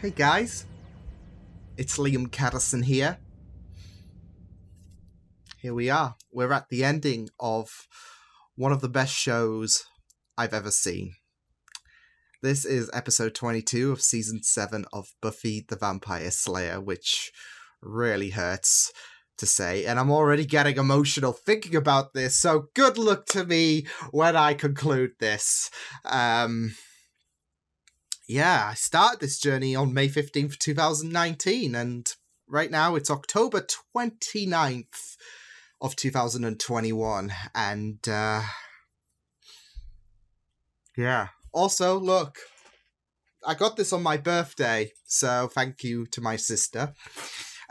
Hey guys, it's Liam Caddison here. Here we are. We're at the ending of one of the best shows I've ever seen. This is episode 22 of season 7 of Buffy the Vampire Slayer, which really hurts to say, and I'm already getting emotional thinking about this, so good luck to me when I conclude this. Yeah, I started this journey on May 15th, 2019, and right now it's October 29th of 2021, and yeah. Also, look, I got this on my birthday, so thank you to my sister.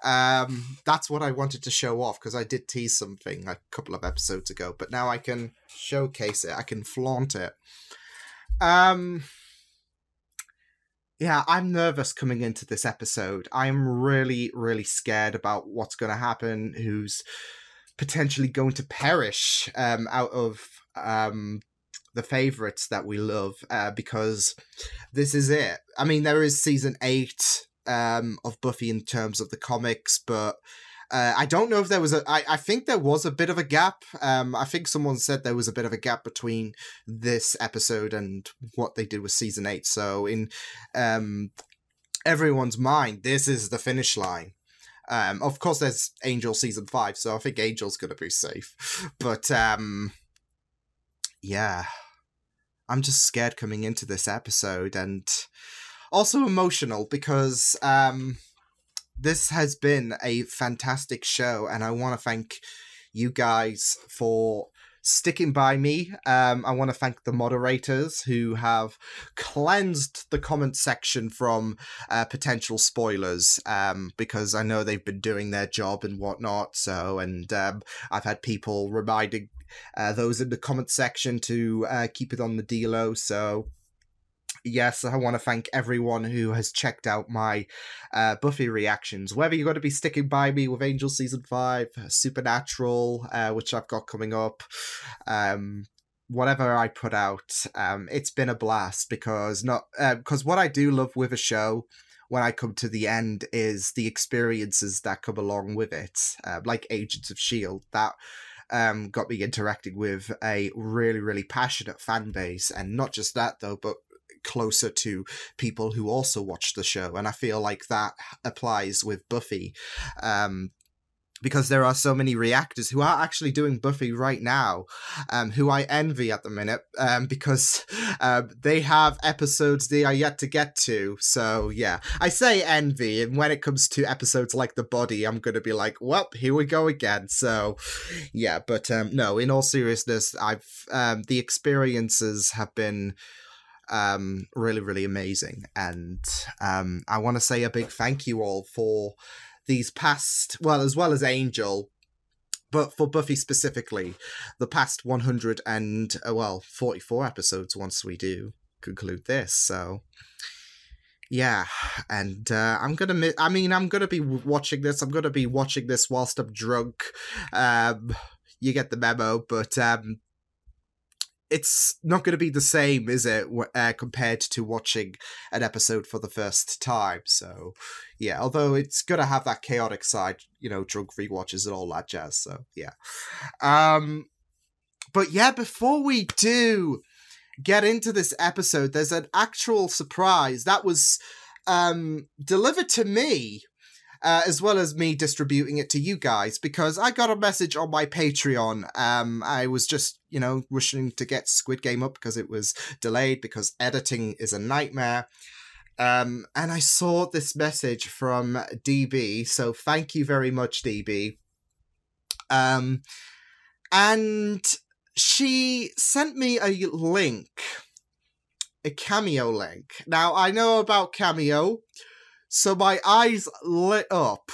That's what I wanted to show off, because I did tease something a couple of episodes ago, but now I can showcase it, I can flaunt it. Yeah, I'm nervous coming into this episode. I'm really, really scared about what's going to happen, who's potentially going to perish out of the favourites that we love, because this is it. I mean, there is season 8 of Buffy in terms of the comics, but I don't know if there was I think there was a bit of a gap. I think someone said there was a bit of a gap between this episode and what they did with season 8. So in everyone's mind, this is the finish line. Of course, there's Angel season 5, so I think Angel's going to be safe. But yeah, I'm just scared coming into this episode, and also emotional because this has been a fantastic show, and I want to thank you guys for sticking by me. I want to thank the moderators who have cleansed the comment section from potential spoilers, because I know they've been doing their job and whatnot. So, and I've had people reminding those in the comment section to keep it on the D-Lo. So yes, I want to thank everyone who has checked out my Buffy reactions, whether you're going to be sticking by me with Angel Season 5, Supernatural, which I've got coming up, whatever I put out. It's been a blast, because what I do love with a show when I come to the end is the experiences that come along with it, like Agents of S.H.I.E.L.D., that got me interacting with a really, really passionate fan base, and not just that though, but closer to people who also watch the show. And I feel like that applies with Buffy, because there are so many reactors who are actually doing Buffy right now, who I envy at the minute, because they have episodes they are yet to get to. So yeah, I say envy, and when it comes to episodes like The Body, I'm going to be like, well, here we go again. So yeah, but no, in all seriousness, the experiences have been really, really amazing, and I want to say a big thank you all for these past, well, as well as Angel, but for Buffy specifically, the past 144 episodes once we do conclude this. So yeah, and I'm gonna be watching this. I'm gonna be watching this whilst I'm drunk. You get the memo, but it's not going to be the same, is it, compared to watching an episode for the first time. So, yeah, although it's going to have that chaotic side, you know, drunk rewatches and all that jazz. So, yeah. But yeah, before we do get into this episode, there's an actual surprise that was delivered to me, as well as me distributing it to you guys, because I got a message on my Patreon. I was just, you know, wishing to get Squid Game up because it was delayed because editing is a nightmare. And I saw this message from DB, so thank you very much, DB. And she sent me a link, a Cameo link. Now, I know about Cameo, so my eyes lit up,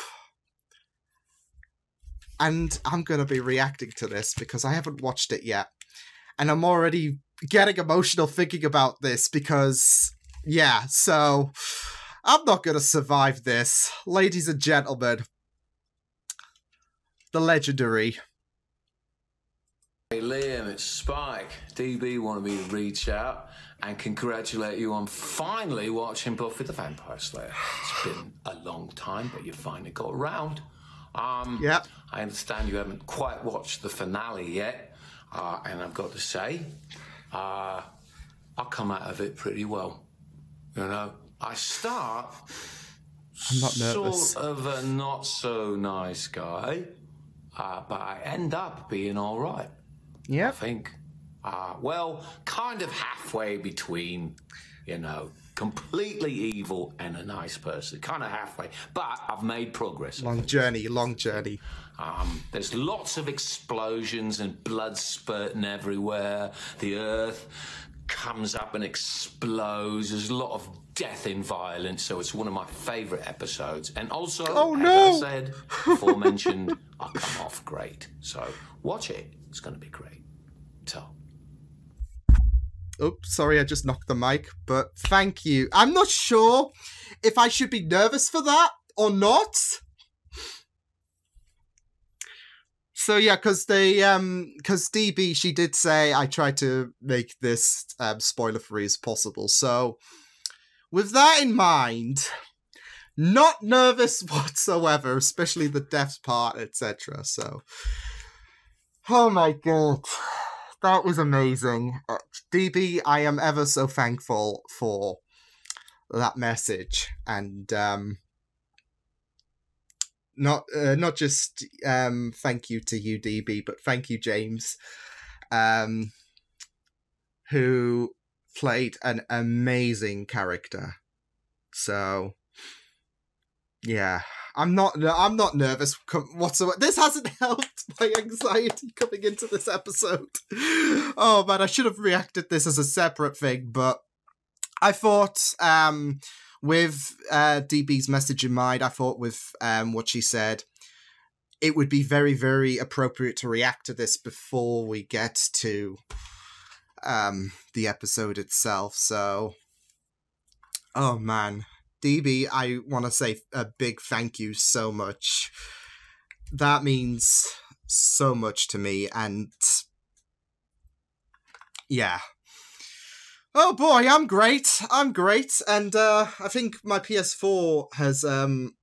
and I'm going to be reacting to this because I haven't watched it yet, and I'm already getting emotional thinking about this because, yeah, so I'm not going to survive this. Ladies and gentlemen, the legendary Hey Liam, it's Spike. DB wanted me to reach out and congratulate you on finally watching Buffy the Vampire Slayer. It's been a long time, but you finally got around. Yep. I understand you haven't quite watched the finale yet, and I've got to say, I'll come out of it pretty well. You know, I start I'm not nervous. sort of a not so nice guy, but I end up being all right. Yeah. I think. Well, kind of halfway between, you know, completely evil and a nice person. Kind of halfway. But I've made progress. Long journey, long journey. There's lots of explosions and blood spurting everywhere. The earth comes up and explodes. There's a lot of death in violence, so it's one of my favourite episodes. And also, as I said, aforementioned, I'll come off great. So watch it. It's going to be great. So. Oops, sorry, I just knocked the mic, but thank you. I'm not sure if I should be nervous for that or not. So yeah, because DB, she did say I tried to make this spoiler-free as possible. So with that in mind, not nervous whatsoever, especially the death part, etc. So, oh my god. That was amazing. DB, I am ever so thankful for that message. And not just thank you to you, DB, but thank you, James, who played an amazing character. So, yeah. I'm not nervous whatsoever. This hasn't helped my anxiety coming into this episode. Oh man, I should have reacted this as a separate thing, but I thought with DB's message in mind, I thought with what she said, it would be very, very appropriate to react to this before we get to the episode itself. So, oh man. DB, I want to say a big thank you so much. That means so much to me, and yeah. Oh boy, I'm great, and I think my PS4 has, oh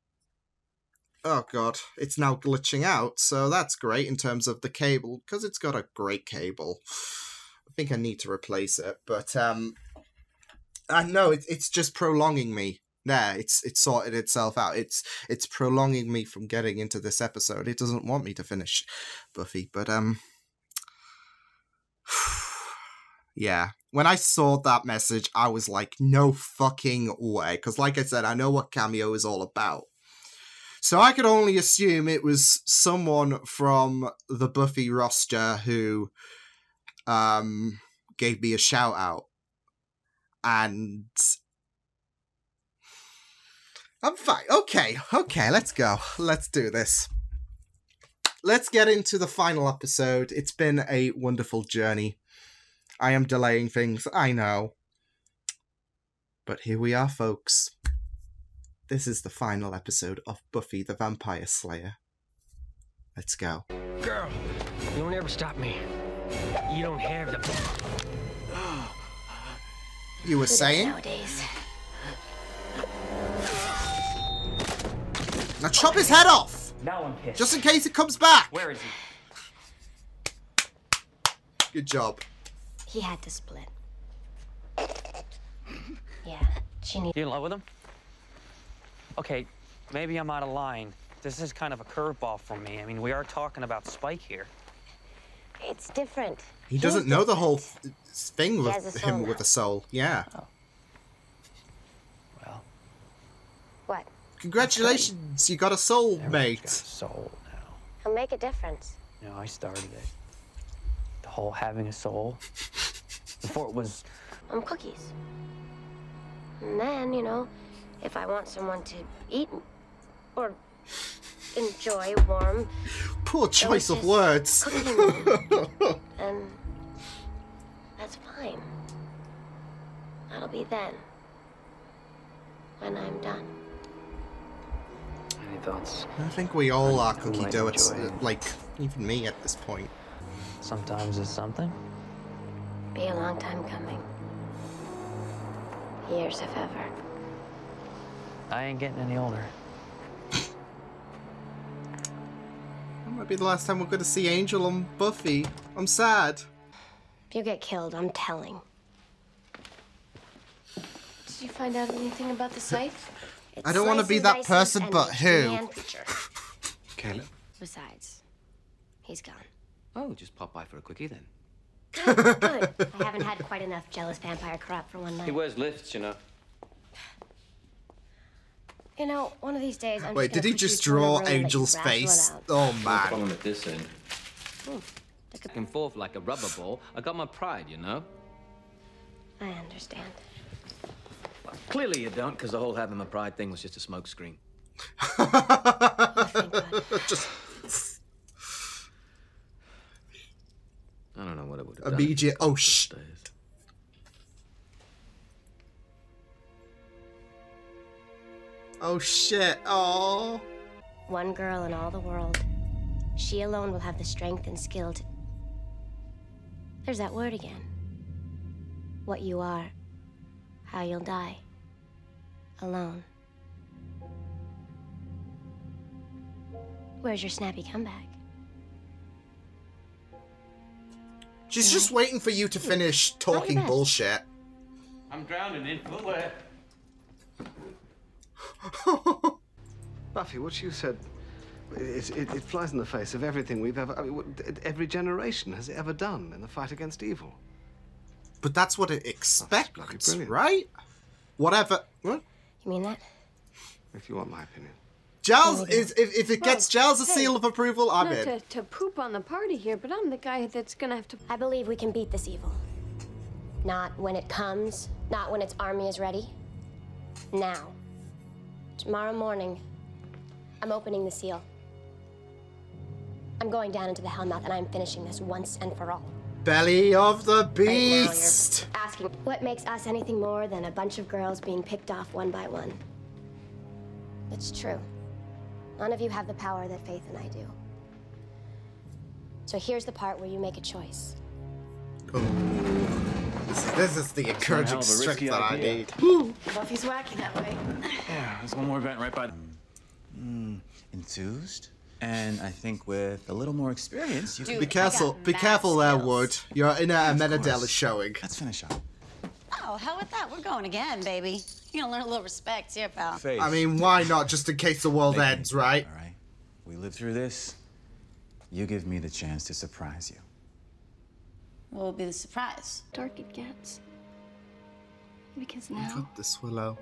god, it's now glitching out, so that's great in terms of the cable, because it's got a great cable. I think I need to replace it, but I know it's just prolonging me. There, it's sorted itself out. It's prolonging me from getting into this episode. It doesn't want me to finish Buffy, but yeah. When I saw that message, I was like, no fucking way, because like I said, I know what Cameo is all about. So I could only assume it was someone from the Buffy roster who gave me a shout out, and I'm fine. Okay, let's go. Let's do this. Let's get into the final episode. It's been a wonderful journey. I am delaying things, I know. But here we are, folks. This is the final episode of Buffy the Vampire Slayer. Let's go. Girl, you don't ever stop me. You don't have the... You were saying? Nowadays. Now chop his head off! Now I'm pissed. Just in case it comes back! Where is he? Good job. He had to split. Yeah, she needs... You in love with him? Okay, maybe I'm out of line. This is kind of a curveball for me. I mean, we are talking about Spike here. It's different. He doesn't know the whole thing He with has a soul him now. with a soul. Yeah. Oh. Well, What? Congratulations, you got a soul, everyone's mate. got a soul now. He'll make a difference. You know, I started it. The whole having a soul. Before it was... Cookies. And then, you know, if I want someone to eat or enjoy warm, Poor choice of delicious words. cooking, and that's fine. That'll be then. When I'm done. Any thoughts? I think we all are Who cookie might dough. It's enjoy it? like even me at this point. Sometimes it's something. Be a long time coming. Years if ever. I ain't getting any older. That might be the last time we're going to see Angel on Buffy. I'm sad. If you get killed, I'm telling. Did you find out anything about the scythe? I don't want to be that person, but who? Caleb? Besides, he's gone. Oh, just pop by for a quickie then. Good. I haven't had quite enough jealous vampire crap for one night. He wears lifts, you know. You know, one of these days I'm Wait, just did he gonna put just you to a draw room and let you Angel's wrestle it face? out. Oh I'll follow man. him at this end. Back and forth like a rubber ball. I got my pride, you know. I understand. Well, clearly you don't, because the whole having my pride thing was just a smokescreen. Thank God. Just I don't know what I would have done. immediate. Oh shh. Oh shit. Oh. One girl in all the world. She alone will have the strength and skill to... There's that word again. What you are. How you'll die. Alone. Where's your snappy comeback? She's just waiting for you to finish talking best. bullshit. I'm drowning in footwear. Buffy, what you said, it flies in the face of everything we've ever, I mean, what every generation has ever done in the fight against evil. But that's what it bloody expects, brilliant. right? Whatever. What? You mean that? If you want my opinion. Giles is if it gets Giles a seal of approval, I'm Not in. to poop on the party here, but I'm the guy that's gonna have to... I believe we can beat this evil. Not when it comes, not when its army is ready. Now. Tomorrow morning, I'm opening the seal. I'm going down into the Hellmouth and I'm finishing this once and for all. Belly of the Right now, you're beast. asking what makes us anything more than a bunch of girls being picked off one by one. It's true. None of you have the power that Faith and I do. So here's the part where you make a choice. This is the encouraging strength that I need. Buffy's wacky that way. Yeah, there's one more event right by. Enthused, and I think with a little more experience, you can. Be careful. Be careful there, Wood. Your inner Amenadel is showing. Let's finish up. Oh, hell with that. We're going again, baby. You're gonna learn a little respect here, pal. Faith. I mean, why not? Just in case the world ends, right? All right. We live through this. You give me the chance to surprise you. What will be the surprise? Dark it gets. Because I now, got this, Willow.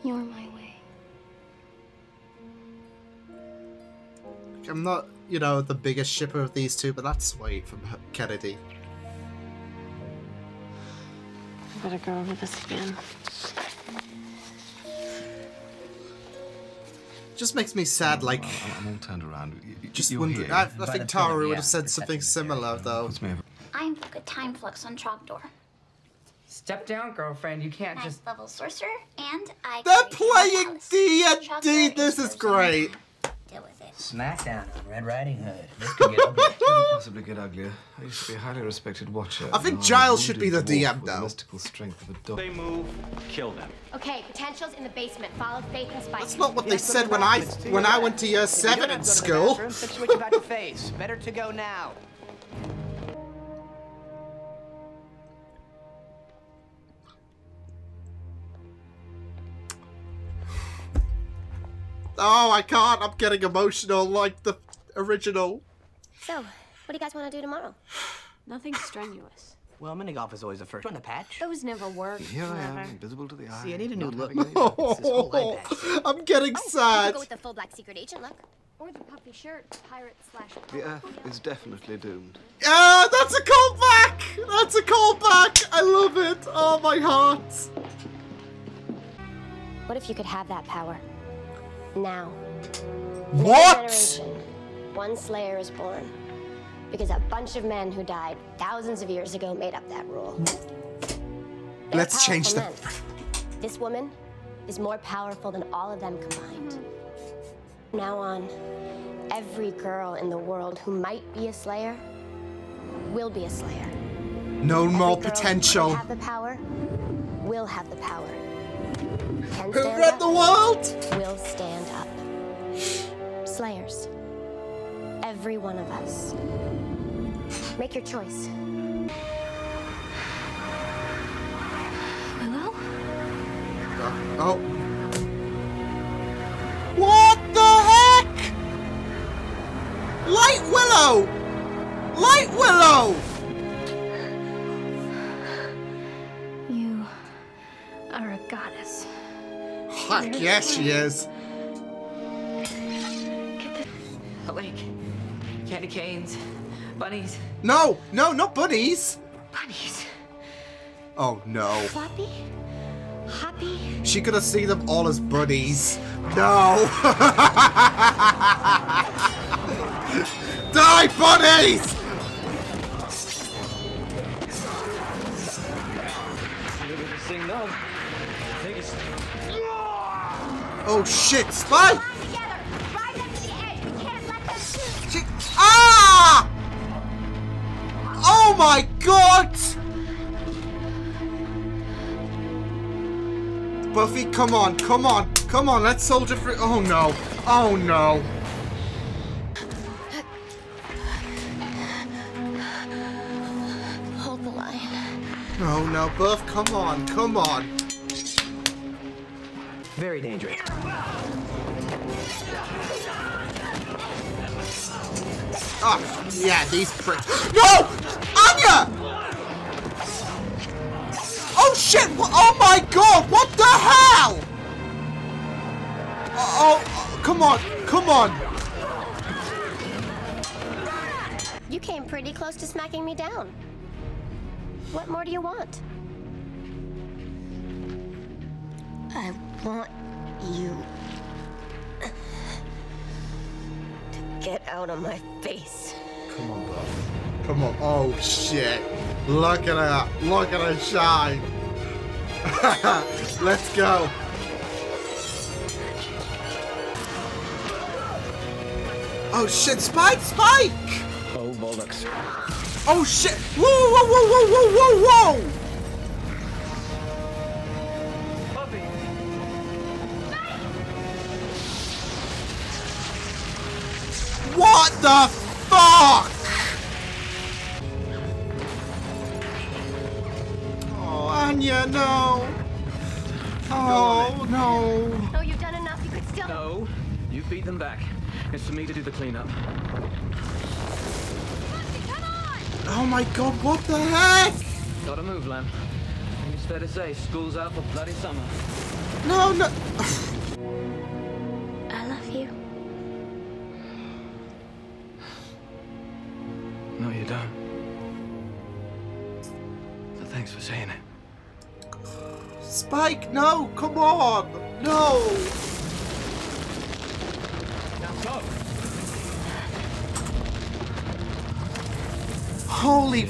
you're my way. I'm not, you know, the biggest shipper of these two, but that's sweet from Kennedy. I better go over this again. Just makes me sad, like, I'm all turned around. just You're wondering. here. I think Tara would have said something similar, though. What's me over? I'm a time flux on Trogdor. Step down, girlfriend. You can't Ninth just... level sorcerer, and I. They're carry playing Palace. D&D. Trogdor This is chosen. great. Deal with it. Smackdown on Red Riding Hood. This could get ugly. Could it possibly get uglier? I used to be a highly respected watcher. I think and Giles a should be the wounded dwarf DM, with the though. mystical strength of a dog. They move, kill them. Okay, potential's in the basement. Follow Faith and Spike. That's not what they said when I went to year 7 in school. Fix what you got your face. Better to go now. Oh, I can't. I'm getting emotional like the original. So, what do you guys want to do tomorrow? Nothing strenuous. Well, mini golf is always the first. You want a patch? Those never work. Here I am, Never. invisible to the eye. See, I need a new not look. having any luck. It's this whole eye patch. I'm getting You sad. go with the full black secret agent look. Or the puffy shirt, pirate / The Earth is definitely doomed. Ah, that's a callback. That's a callback. I love it. Oh, my heart. What if you could have that power? Now. What? Generation, one Slayer is born. Because a bunch of men who died thousands of years ago made up that rule. They're Let's change powerful men. This woman is more powerful than all of them combined. From now on, Every girl in the world who might be a slayer will be a slayer. No more Every girl potential. who have the power will have the power. Can Who stand read up, the world? will stand up. Slayers. Every one of us. Make your choice. Willow? Oh. What the heck? Light Willow! Light Willow! You are a goddess. Heck yes, she is. A lake. Candy canes. Bunnies. No, no, not bunnies. Bunnies. Oh no. Floppy? Hoppy? She could have seen them all as bunnies. No. Die, bunnies! Oh shit, Spike! Ah! Oh my god! Buffy, come on, come on, come on, let's soldier through. Oh no, oh no. Hold the line. Oh no, Buff, come on, come on. Very dangerous. Oh, yeah, these pricks. No! Anya! Oh shit! Oh my god! What the hell? Oh, come on, come on. You came pretty close to smacking me down. What more do you want? I want you to get out of my face. Come on, Buff. Come on. Oh shit. Look at her. Look at her shine. Let's go. Oh shit, Spike! Spike! Oh, bollocks. Oh shit! Whoa, whoa, whoa, whoa, whoa, whoa, whoa! What the fuck? Oh, Anya, no. Oh, no. Oh, you've done enough. You could still... No, you beat them back. It's for me to do the cleanup. Oh my god, what the heck? Gotta move, Lamb. I think it's fair to say school's out for bloody summer. No, no. I love you. No, you don't. But thanks for saying it. Spike, no, come on. No. Now go. Holy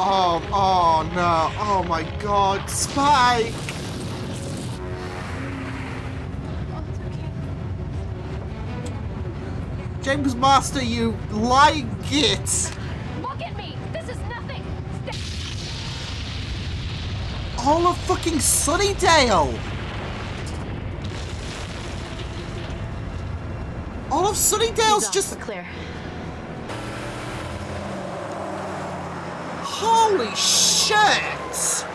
Oh no. Oh my god, Spike. James Master, you lying git. Look at me! This is nothing! All of fucking Sunnydale. All of Sunnydale's just clear. Holy shit!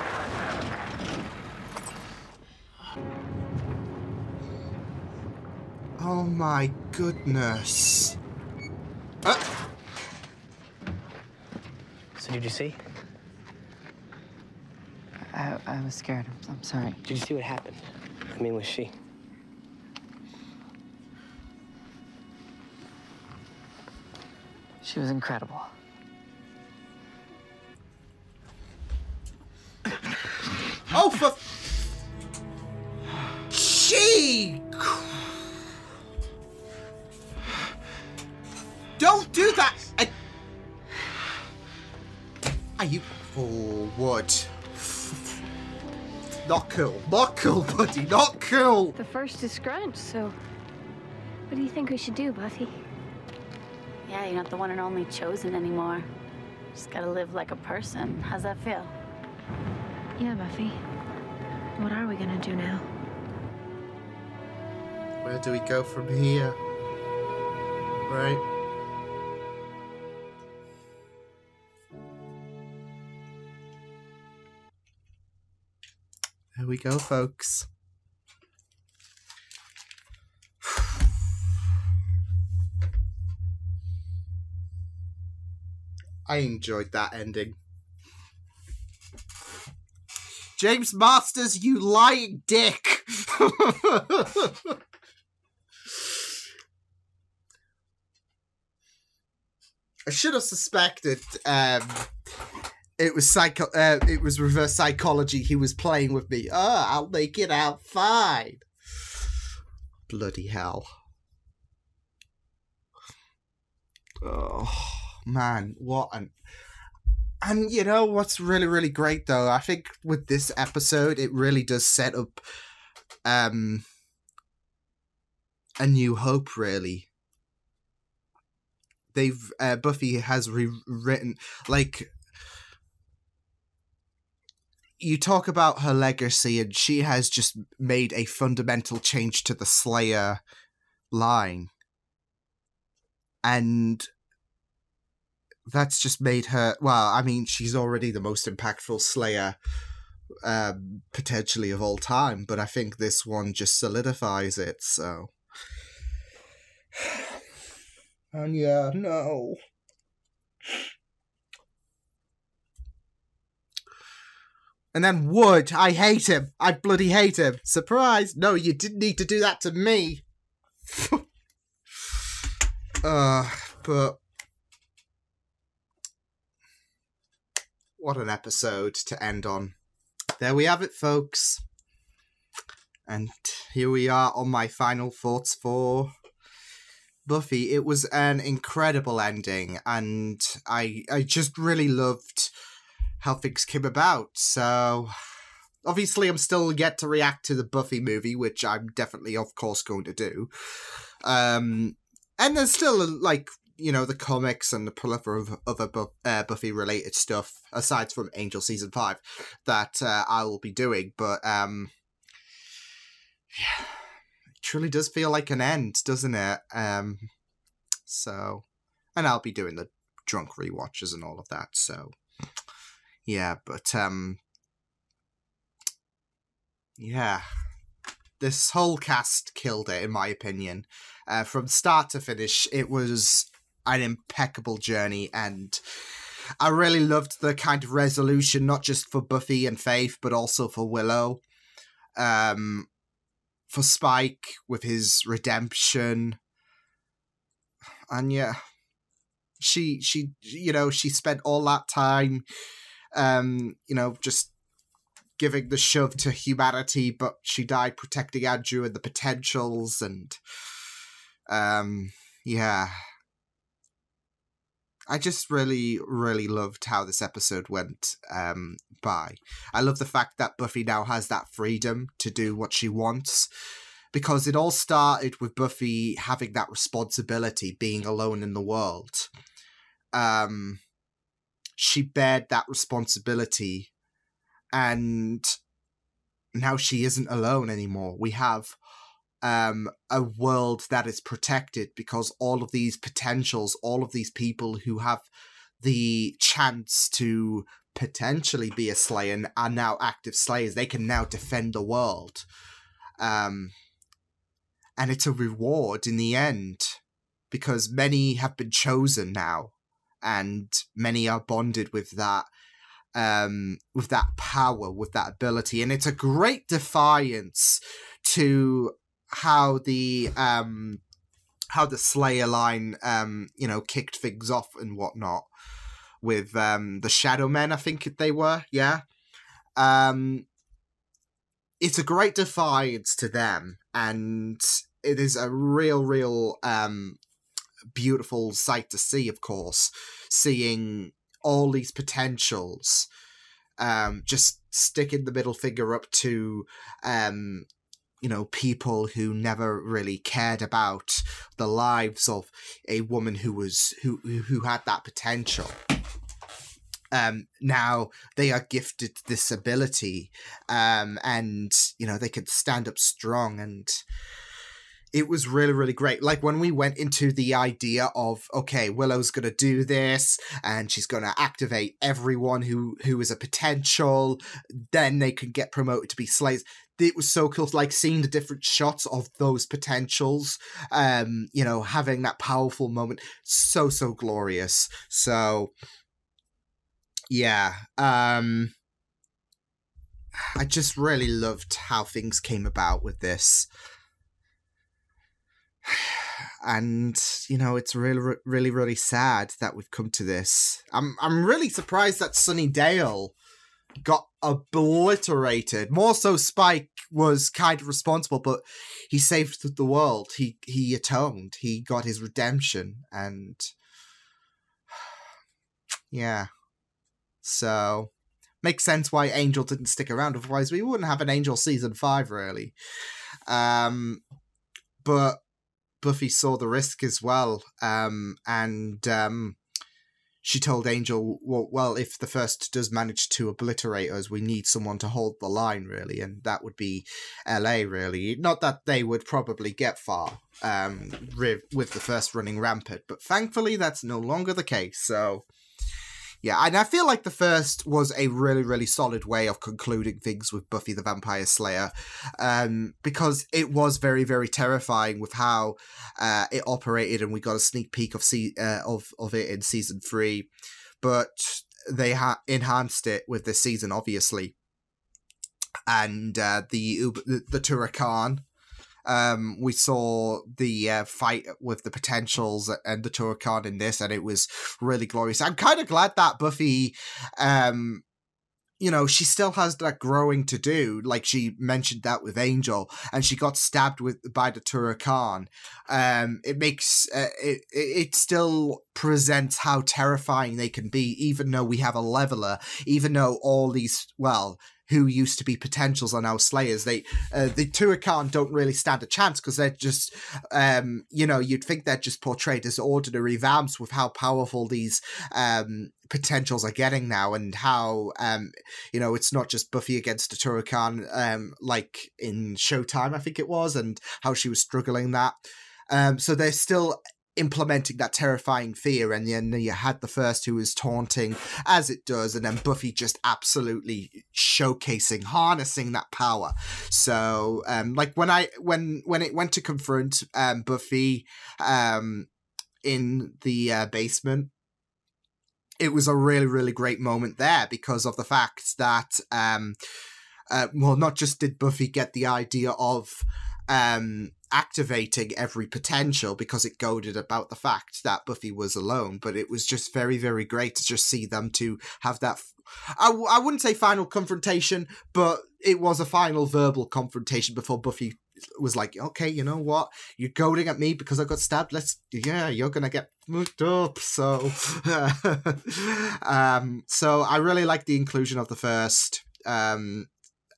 Oh my goodness. So did you see? I was scared. I'm sorry. Did you see what happened? I mean, was she? She was incredible. Oh, for... Gee! Don't do that! Are you... Oh, what? Not cool. Not cool, buddy. Not cool. The first is scrunched, so what do you think we should do, Buffy? Yeah, you're not the one and only chosen anymore. Just gotta live like a person. How's that feel? Yeah, Buffy. What are we gonna do now? Where do we go from here? Right? There we go, folks. I enjoyed that ending. James Masters, you lying dick! I should have suspected it was reverse psychology. He was playing with me. Oh, I'll make it out fine. Bloody hell. Oh, man, what an... And you know what's really, really great, though? I think with this episode, it really does set up A New Hope, really. Buffy has rewritten, like, you talk about her legacy, and she has just made a fundamental change to the Slayer line. And that's just made her, well, I mean, she's already the most impactful Slayer, potentially of all time, but I think this one just solidifies it, so... And yeah, no. And then Wood, I hate him. I bloody hate him. Surprise! No, you didn't need to do that to me. But what an episode to end on. There we have it, folks. And here we are on my final thoughts for Buffy. It was an incredible ending, and I just really loved how things came about. So obviously I'm still yet to react to the Buffy movie, which I'm definitely of course going to do. And there's still, like, you know, the comics and the plethora of other Buffy related stuff aside from Angel season 5 that I will be doing, but yeah, truly does feel like an end, doesn't it? So, and I'll be doing the drunk rewatches and all of that, so yeah, but yeah, this whole cast killed it, in my opinion. From start to finish, it was an impeccable journey, and I really loved the kind of resolution, not just for Buffy and Faith, but also for Willow. For Spike with his redemption, and yeah, she you know, she spent all that time, you know, just giving the shove to humanity, but she died protecting Andrew and the potentials, and yeah, I just really, really loved how this episode went by. I love the fact that Buffy now has that freedom to do what she wants, because it all started with Buffy having that responsibility, being alone in the world. She bared that responsibility, and now she isn't alone anymore. We have a world that is protected because all of these potentials, all of these people who have the chance to potentially be a Slayer are now active Slayers. They can now defend the world. And it's a reward in the end, because many have been chosen now, and many are bonded with that power, with that ability. And it's a great defiance to how the Slayer line, you know, kicked things off and whatnot with the Shadow Men, I think they were, yeah. It's a great defiance to them, and it is a real beautiful sight to see, of course, seeing all these potentials just sticking the middle finger up to people who never really cared about the lives of a woman who had that potential. Now they are gifted this ability, and they can stand up strong, and it was really, really great. Like when we went into the idea of, okay, Willow's going to do this and she's going to activate everyone who is a potential, then they can get promoted to be Slayers. It was so cool, like seeing the different shots of those potentials, having that powerful moment. So glorious. So, yeah. I just really loved how things came about with this. And it's really, really, really sad that we've come to this. I'm really surprised that Sunnydale got obliterated. More so, Spike was kind of responsible, but he saved the world. He atoned. He got his redemption, and yeah. So makes sense why Angel didn't stick around. Otherwise, we wouldn't have an Angel season 5, really. But Buffy saw the risk as well, and she told Angel, well, if the first does manage to obliterate us, we need someone to hold the line, really, and that would be LA, really. Not that they would probably get far with the first running rampant, but thankfully that's no longer the case, so... Yeah, and I feel like the first was a really, really solid way of concluding things with Buffy the Vampire Slayer, because it was very, very terrifying with how it operated, and we got a sneak peek of it in season 3, but they enhanced it with this season, obviously, and the Turrican. We saw the fight with the potentials and the Turrican in this, and it was really glorious. I'm kind of glad that Buffy, she still has that growing to do. Like she mentioned that with Angel, and she got stabbed by the Turrican. It makes it still presents how terrifying they can be, even though we have a leveler, even though all these, who used to be potentials are now Slayers. The Turrican don't really stand a chance because they're just, you'd think they're just portrayed as ordinary vamps with how powerful these potentials are getting now, and how, it's not just Buffy against the Turrican, like in Showtime, I think it was, and how she was struggling that. So they're still implementing that terrifying fear, and then you had the first who was taunting as it does, and then Buffy just absolutely harnessing that power. So like when it went to confront Buffy in the basement, it was a really, really great moment there because of the fact that not just did Buffy get the idea of activating every potential because it goaded about the fact that Buffy was alone, but it was just very, very great to just see them to have that I wouldn't say final confrontation, but it was a final verbal confrontation before Buffy was like, okay, you know what, you're goading at me because I got stabbed, you're gonna get moved up. So so I really like the inclusion of the first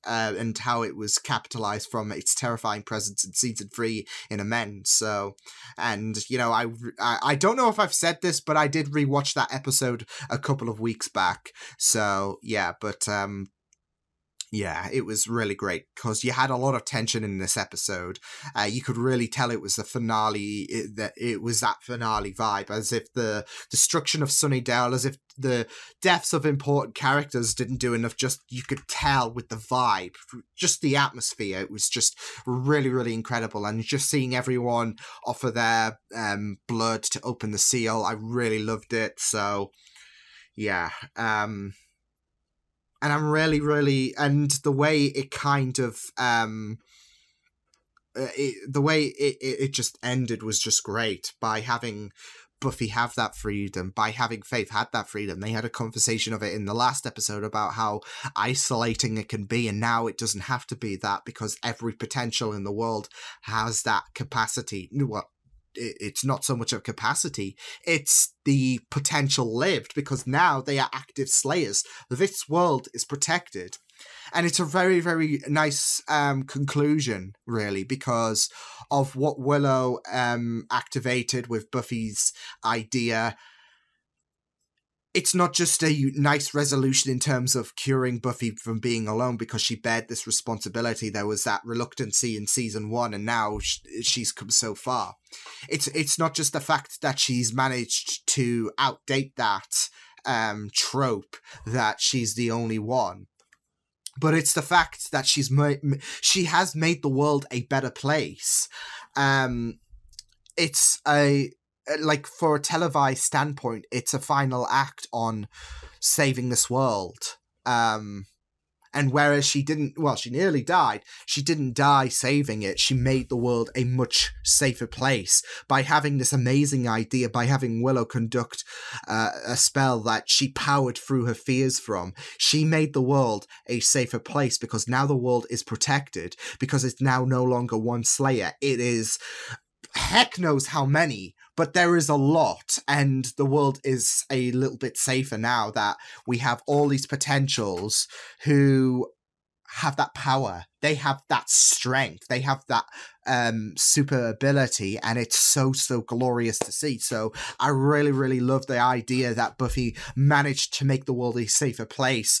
and how it was capitalized from its terrifying presence in season 3 in Amends. So, and I don't know if I've said this, but I did rewatch that episode a couple of weeks back. So yeah, but yeah, it was really great because you had a lot of tension in this episode. You could really tell it was the finale, that it was that finale vibe, as if the destruction of Sunnydale, as if the deaths of important characters didn't do enough. Just, you could tell with the vibe, just the atmosphere. It was just really, really incredible. And just seeing everyone offer their blood to open the seal, I really loved it. So, yeah. And I'm really, really, and the way it kind of, the way it just ended was just great. By having Buffy have that freedom, by having Faith had that freedom. They had a conversation of it in the last episode about how isolating it can be, and now it doesn't have to be that because every potential in the world has that capacity. Well, it's not so much of capacity, it's the potential lived, because now they are active slayers. This world is protected. And it's a very, very nice conclusion, really, because of what Willow activated with Buffy's idea. It's not just a nice resolution in terms of curing Buffy from being alone because she bared this responsibility. There was that reluctancy in season 1, and now she's come so far. It's not just the fact that she's managed to outdate that trope that she's the only one, but it's the fact that she has made the world a better place. It's like, for a televised standpoint, it's a final act on saving this world. And whereas she nearly died, she didn't die saving it. She made the world a much safer place by having this amazing idea, by having Willow conduct a spell that she powered through her fears from. She made the world a safer place because now the world is protected, because it's now no longer one Slayer. It is heck knows how many, but there is a lot, and the world is a little bit safer now that we have all these potentials who have that power. They have that strength. They have that super ability, and it's so glorious to see. So I really, really love the idea that Buffy managed to make the world a safer place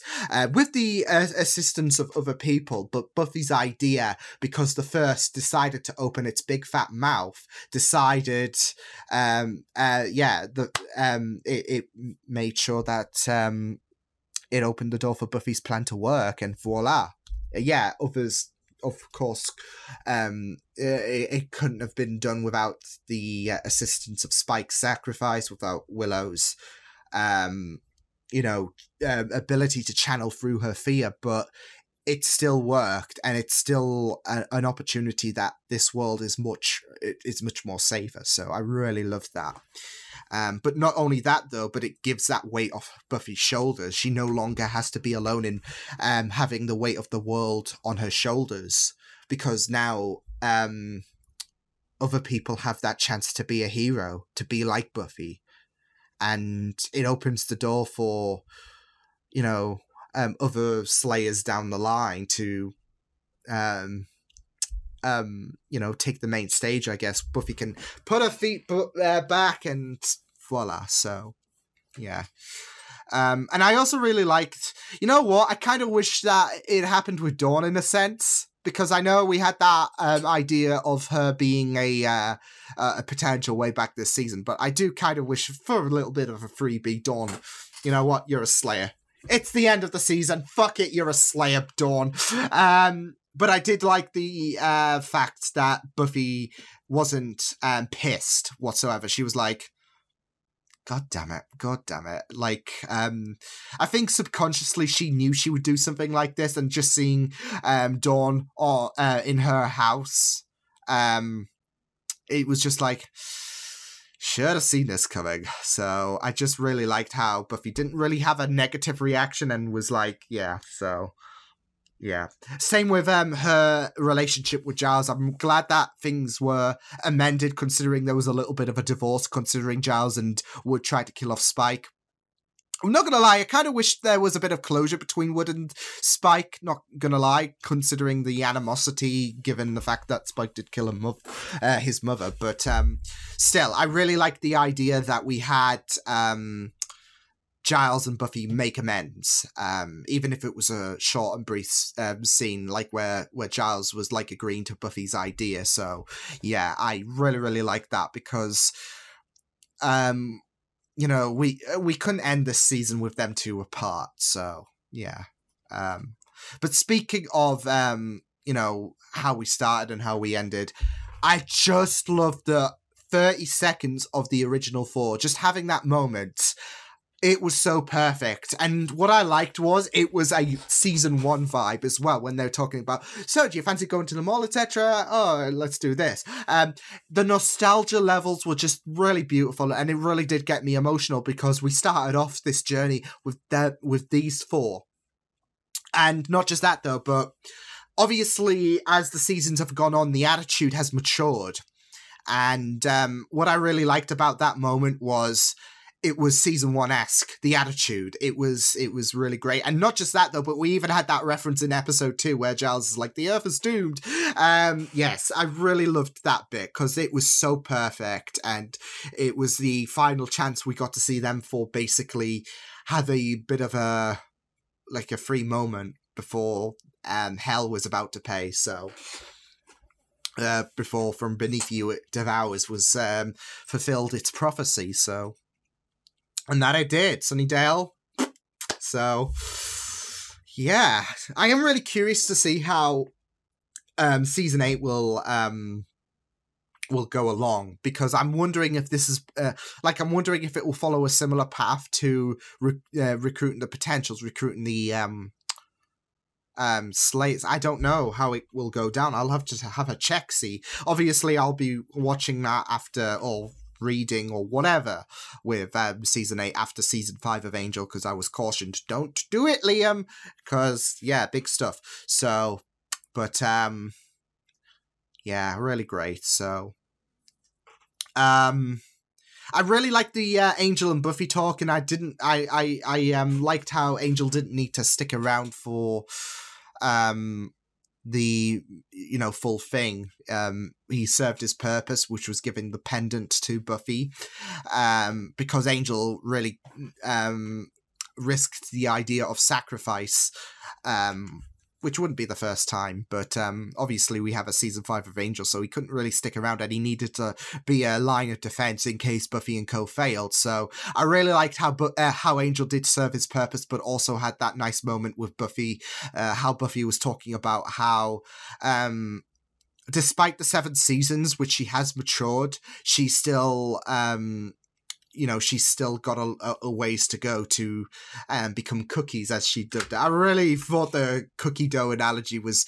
with the assistance of other people. But Buffy's idea, because the first decided to open its big fat mouth, decided, it made sure that it opened the door for Buffy's plan to work, and voila. Yeah, others, of course, it couldn't have been done without the assistance of Spike's sacrifice, without Willow's, ability to channel through her fear, but it still worked, and it's still an opportunity that this world is much more safer. So I really love that. But not only that, though, but it gives that weight off Buffy's shoulders. She no longer has to be alone in having the weight of the world on her shoulders, because now other people have that chance to be a hero, to be like Buffy. And it opens the door for, other Slayers down the line to take the main stage, I guess. Buffy can put her feet back, and voila. So, yeah. And I also really liked, I kind of wish that it happened with Dawn in a sense, because I know we had that idea of her being a potential way back this season, but I do kind of wish for a little bit of a freebie. Dawn, you know what? You're a Slayer. It's the end of the season. Fuck it, you're a Slayer, Dawn. But I did like the fact that Buffy wasn't pissed whatsoever. She was like, God damn it. Like, I think subconsciously she knew she would do something like this, and just seeing Dawn in her house, it was just like, should have seen this coming. So I just really liked how Buffy didn't really have a negative reaction and was like, yeah, so... Yeah. Same with her relationship with Giles. I'm glad that things were amended, considering there was a little bit of a divorce, considering Giles and Wood tried to kill off Spike. I'm not going to lie, I kind of wish there was a bit of closure between Wood and Spike, not going to lie, considering the animosity, given the fact that Spike did kill his mother. But still, I really like the idea that we had... Giles and Buffy make amends, even if it was a short and brief scene, like where Giles was like agreeing to Buffy's idea. So yeah, I really, really like that, because we couldn't end this season with them two apart. So yeah. But speaking of how we started and how we ended, I just love the 30 seconds of the original 4, just having that moment. It was so perfect. And what I liked was it was a season 1 vibe as well, when they were talking about, so do you fancy going to the mall, etc.? Oh, let's do this. The nostalgia levels were just really beautiful, and it really did get me emotional, because we started off this journey with these 4. And not just that, though, but obviously as the seasons have gone on, the attitude has matured. And what I really liked about that moment was it was season 1-esque, the attitude. It was really great. And not just that, though, but we even had that reference in episode 2 where Giles is like, the Earth is doomed. Yes, I really loved that bit because it was so perfect. And it was the final chance we got to see them for basically have a bit of a free moment before hell was about to pay. So before From Beneath You It Devours was fulfilled its prophecy. So, and that I did, Sunnydale. So yeah, I am really curious to see how season 8 will go along, because I'm wondering if this is I'm wondering if it will follow a similar path to recruiting the potentials, recruiting the slates. I don't know how it will go down. I'll have to have a check, see. Obviously I'll be watching that after, or reading or whatever with season 8 after season 5 of Angel, because I was cautioned, don't do it, Liam, because yeah, big stuff. So but yeah, really great. So I really liked the Angel and Buffy talk, and I liked how Angel didn't need to stick around for the full thing. He served his purpose, which was giving the pendant to Buffy, because Angel really risked the idea of sacrifice, which wouldn't be the first time, but obviously we have a season 5 of Angel, so he couldn't really stick around, and he needed to be a line of defense in case Buffy and Co failed. So I really liked how Angel did serve his purpose, but also had that nice moment with Buffy, how Buffy was talking about how despite the 7 seasons, which she has matured, she's still she's still got a ways to go to become cookies, as she dubbed it. I really thought the cookie dough analogy was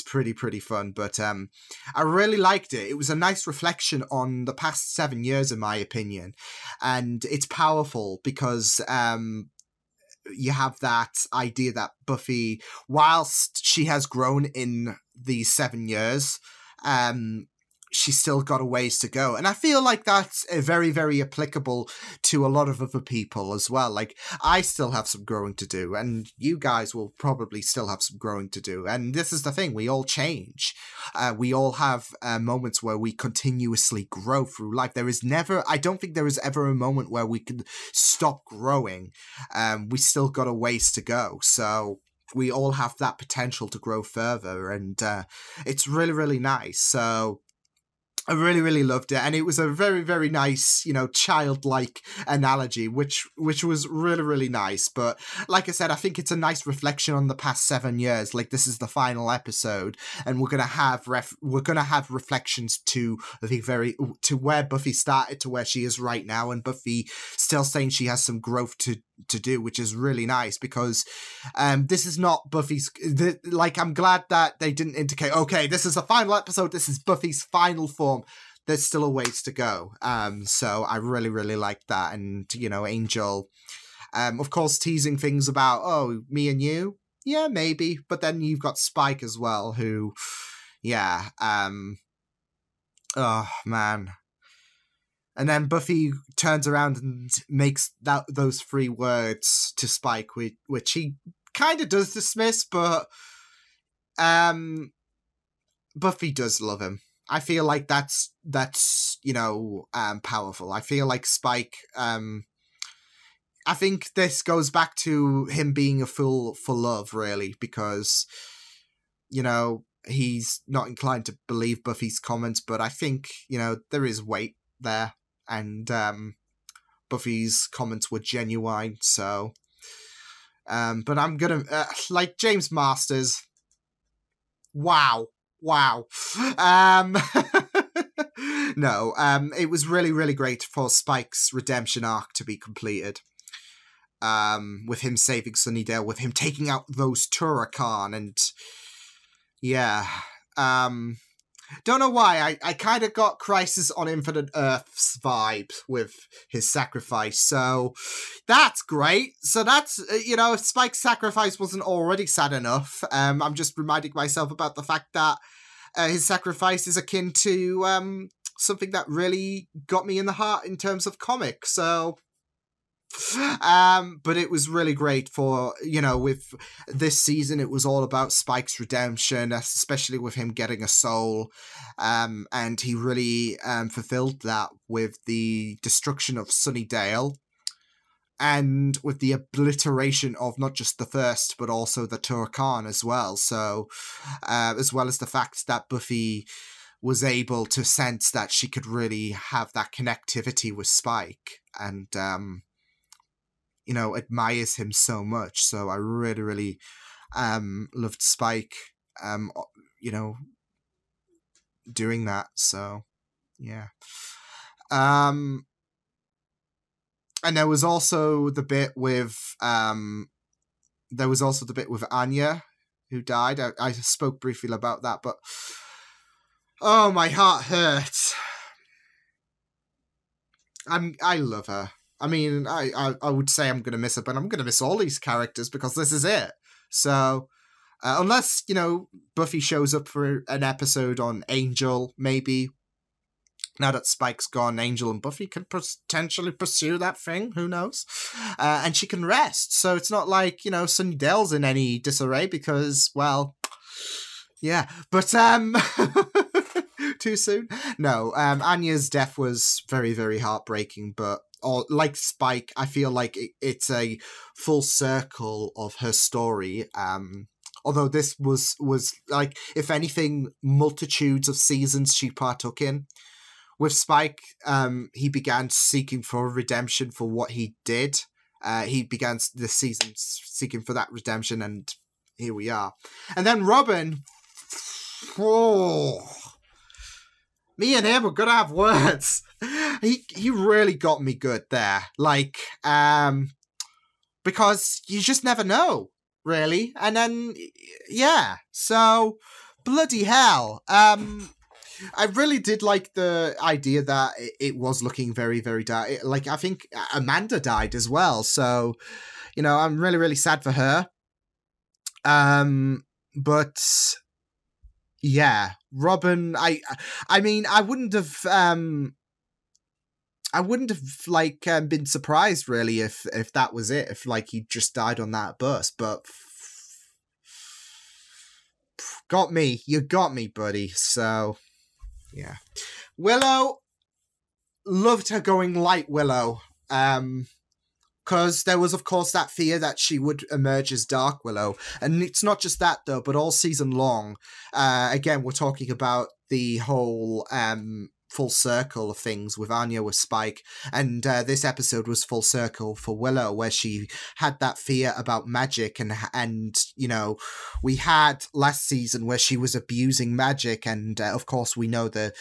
pretty fun, but I really liked it. It was a nice reflection on the past 7 years, in my opinion, and it's powerful because you have that idea that Buffy, whilst she has grown in these 7 years, she's still got a ways to go. And I feel like that's very, very applicable to a lot of other people as well. Like, I still have some growing to do, and you guys will probably still have some growing to do. And this is the thing, we all change. We all have moments where we continuously grow through life. I don't think there is ever a moment where we can stop growing. We still got a ways to go. So we all have that potential to grow further, and it's really, really nice. So I really, really loved it, and it was a very, very nice, childlike analogy, which was really, really nice. But like I said, I think it's a nice reflection on the past 7 years. Like, this is the final episode, and we're gonna have reflections to to where Buffy started to where she is right now, and Buffy still saying she has some growth to do, which is really nice, because this is not Buffy's I'm glad that they didn't indicate, okay, this is the final episode, this is Buffy's final form. There's still a ways to go. So I really, really liked that. And Angel of course teasing things about, oh, me and you, yeah, maybe, but then you've got Spike as well, who oh man. And then Buffy turns around and makes those 3 words to Spike, which he kind of does dismiss, but Buffy does love him. I feel like that's powerful. I feel like Spike, I think this goes back to him being a fool for love, really, because, he's not inclined to believe Buffy's comments, but I think, there is weight there. And Buffy's comments were genuine, so but I'm gonna James Masters, wow no, it was really, really great for Spike's redemption arc to be completed, with him saving Sunnydale, with him taking out those Turrican, and don't know why, I kind of got Crisis on Infinite Earths vibes with his sacrifice, so that's great. So that's, if Spike's sacrifice wasn't already sad enough, I'm just reminding myself about the fact that his sacrifice is akin to something that really got me in the heart in terms of comics. So, but it was really great for, with this season, it was all about Spike's redemption, especially with him getting a soul. And he really fulfilled that with the destruction of Sunnydale and with the obliteration of not just the First, but also the Turkan as well. So, as well as the fact that Buffy was able to sense that she could really have that connectivity with Spike and, admires him so much. So I really, really loved Spike, doing that. So, yeah. And there was also the bit with Anya, who died. I spoke briefly about that, but oh, my heart hurts. I love her. I mean, I would say I'm gonna miss her, but I'm gonna miss all these characters because this is it. So, unless Buffy shows up for an episode on Angel, maybe. Now that Spike's gone, Angel and Buffy can potentially pursue that thing. Who knows? And she can rest. So it's not like, Sunnydale's in any disarray because, well, yeah. But, too soon? No, Anya's death was very, very heartbreaking. But like Spike, I feel like it's a full circle of her story. Although this was like, if anything, multitudes of seasons she partook in. With Spike, he began seeking for redemption for what he did. He began the season seeking for that redemption, and here we are. And then Robin, me and him are gonna have words. He really got me good there, like, because you just never know, really. And then, yeah, so bloody hell. I really did like the idea that it was looking very, very dark. Like, I think Amanda died as well. So, I'm really, really sad for her. But yeah, Robin, I mean, I wouldn't have been surprised really if that was it, if like he just died on that bus, but you got me, buddy. So, yeah. Willow, loved her going light Willow. Because there was, of course, that fear that she would emerge as Dark Willow. And it's not just that, though, but all season long, again, we're talking about the whole full circle of things with Anya, with Spike. And this episode was full circle for Willow, where she had that fear about magic. And we had last season where she was abusing magic. And, of course, we know the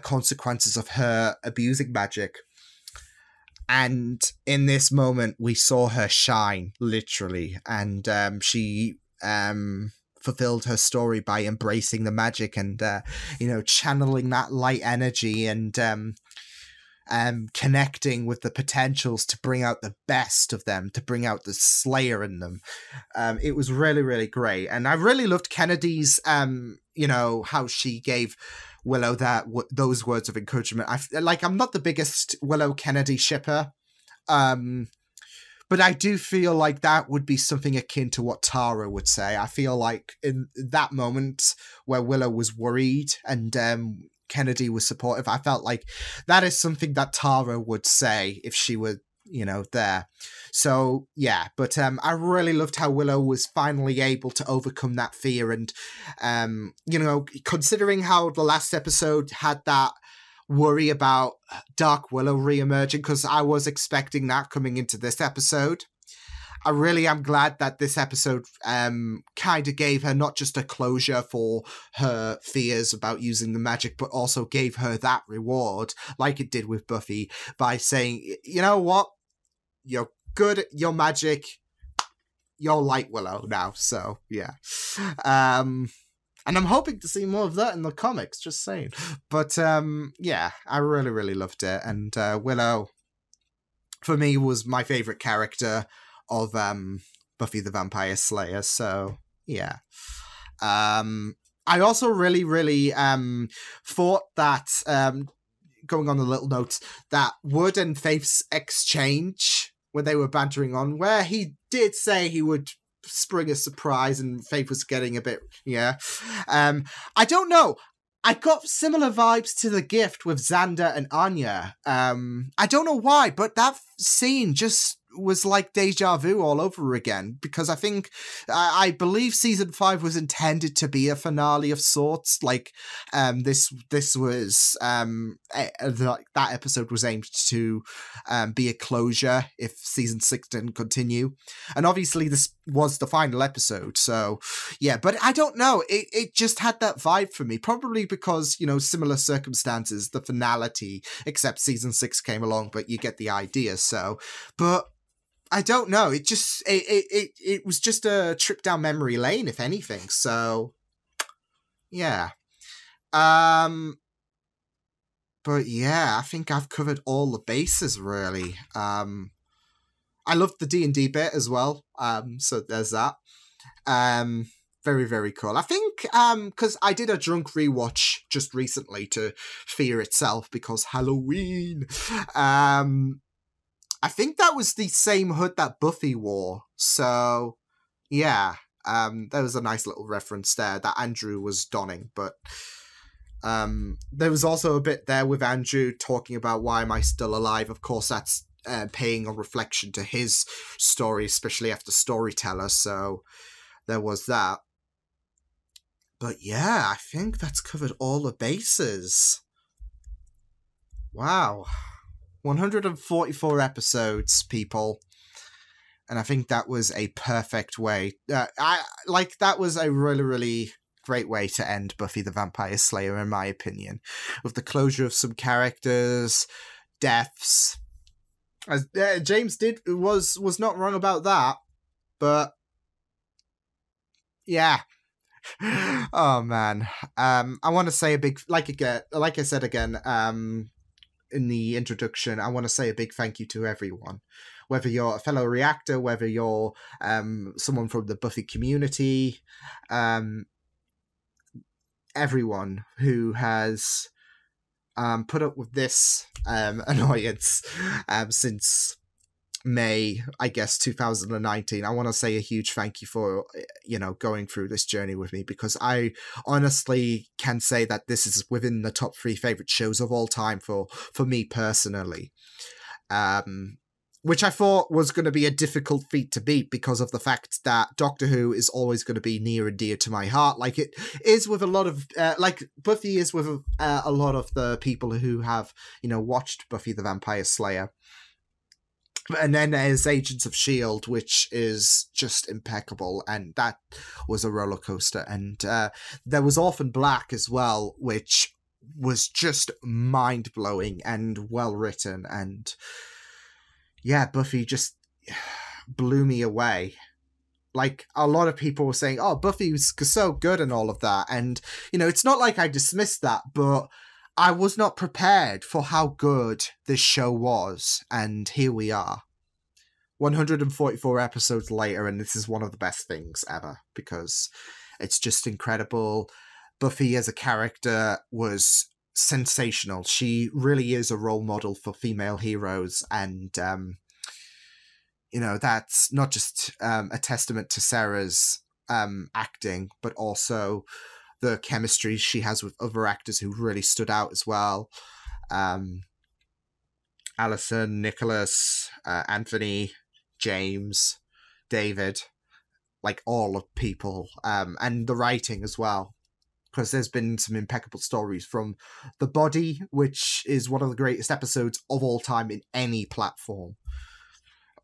consequences of her abusing magic. And in this moment, we saw her shine, literally. And she fulfilled her story by embracing the magic and, channeling that light energy and connecting with the potentials to bring out the best of them, to bring out the Slayer in them. It was really, really great. And I really loved Kennedy's, how she gave Willow those words of encouragement. I'm not the biggest Willow Kennedy shipper, but I do feel like that would be something akin to what Tara would say. I feel like in that moment where Willow was worried and Kennedy was supportive, I felt like that is something that Tara would say if she were, there. So, yeah, but I really loved how Willow was finally able to overcome that fear. And, considering how the last episode had that worry about Dark Willow re-emerging, because I was expecting that coming into this episode, I really am glad that this episode kind of gave her not just a closure for her fears about using the magic, but also gave her that reward, like it did with Buffy, by saying, you know what? You're good at your magic. You're light Willow now. So, yeah. And I'm hoping to see more of that in the comics, just saying. But, yeah, I really, really loved it. And Willow, for me, was my favorite character of Buffy the Vampire Slayer. So, yeah. I also really, really thought that going on the little notes, that Wood and Faith's exchange when they were bantering on, where he did say he would spring a surprise and Faith was getting a bit, I don't know. I got similar vibes to The Gift with Xander and Anya. I don't know why, but that scene just was like deja vu all over again, because I think I believe season 5 was intended to be a finale of sorts. Like this was that episode was aimed to be a closure if season 6 didn't continue, and obviously this was the final episode. So yeah, but I don't know, it just had that vibe for me, probably because, you know, similar circumstances, the finality, except season 6 came along, but you get the idea. So but I don't know. It just it was just a trip down memory lane, if anything. So yeah. But yeah, I think I've covered all the bases really. I loved the D&D bit as well. So there's that. Very, very cool. I think because I did a drunk rewatch just recently to Fear Itself because Halloween. I think that was the same hood that Buffy wore. So, yeah, there was a nice little reference there that Andrew was donning. But there was also a bit there with Andrew talking about why am I still alive. Of course, that's paying a reflection to his story, especially after Storyteller. So there was that. But yeah, I think that's covered all the bases. Wow. 144 episodes, people, and I think that was a perfect way. That was a really, really great way to end Buffy the Vampire Slayer, in my opinion, with the closure of some characters, deaths. As James was not wrong about that, but yeah. Oh man, I want to say a big like I said again. In the introduction, I want to say a big thank you to everyone, whether you're a fellow reactor, whether you're someone from the Buffy community, everyone who has put up with this annoyance since May, I guess, 2019. I want to say a huge thank you for, going through this journey with me, because I honestly can say that this is within the top 3 favorite shows of all time for me personally. Which I thought was going to be a difficult feat to beat because of the fact that Doctor Who is always going to be near and dear to my heart. Like it is with a lot of, like Buffy is with a lot of the people who have, watched Buffy the Vampire Slayer. And then there's Agents of S.H.I.E.L.D., which is just impeccable, and that was a roller coaster. And there was Orphan Black as well, which was just mind-blowing and well-written. And yeah, Buffy just blew me away. Like, a lot of people were saying, oh, Buffy was so good and all of that. And, it's not like I dismissed that, but I was not prepared for how good this show was, and here we are. 144 episodes later, and this is one of the best things ever, because it's just incredible. Buffy as a character was sensational. She really is a role model for female heroes, and, that's not just a testament to Sarah's acting, but also the chemistry she has with other actors who really stood out as well. Alison, Nicholas, Anthony, James, David, like all of people, and the writing as well, because there's been some impeccable stories from The Body, which is one of the greatest episodes of all time in any platform.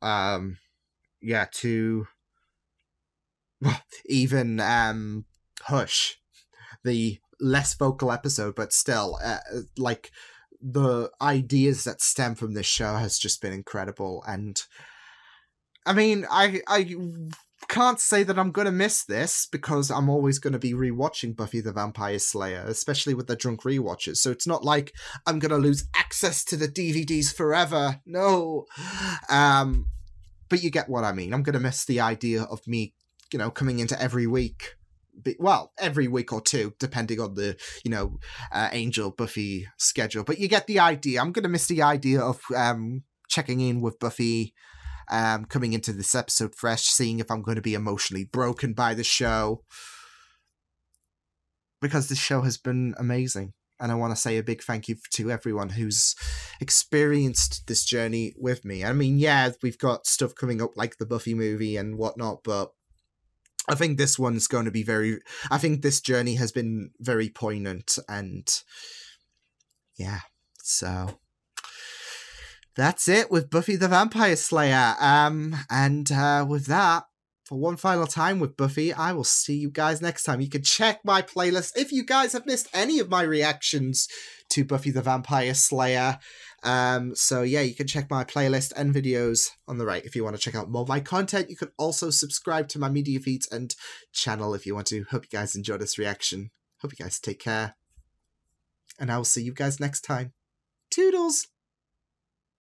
To even Hush, the less vocal episode, but still, like, the ideas that stem from this show has just been incredible. And I mean, I can't say that I'm going to miss this, because I'm always going to be rewatching Buffy the Vampire Slayer, especially with the drunk rewatches. So it's not like I'm going to lose access to the DVDs forever. No. But you get what I mean. I'm going to miss the idea of me, coming into every week well, every week or two, depending on the, Angel Buffy schedule. But you get the idea. I'm going to miss the idea of checking in with Buffy, coming into this episode fresh, seeing if I'm going to be emotionally broken by the show. Because this show has been amazing. And I want to say a big thank you to everyone who's experienced this journey with me. I mean, yeah, we've got stuff coming up like the Buffy movie and whatnot, but I think this one's going to be I think this journey has been very poignant, and yeah, so that's it with Buffy the Vampire Slayer. And with that, for one final time with Buffy, I will see you guys next time. You can check my playlist if you guys have missed any of my reactions to Buffy the Vampire Slayer. So yeah, you can check my playlist and videos on the right if you want to check out more of my content. You can also subscribe to my media feeds and channel if you want to. Hope you guys enjoyed this reaction. Hope you guys take care. And I will see you guys next time. Toodles!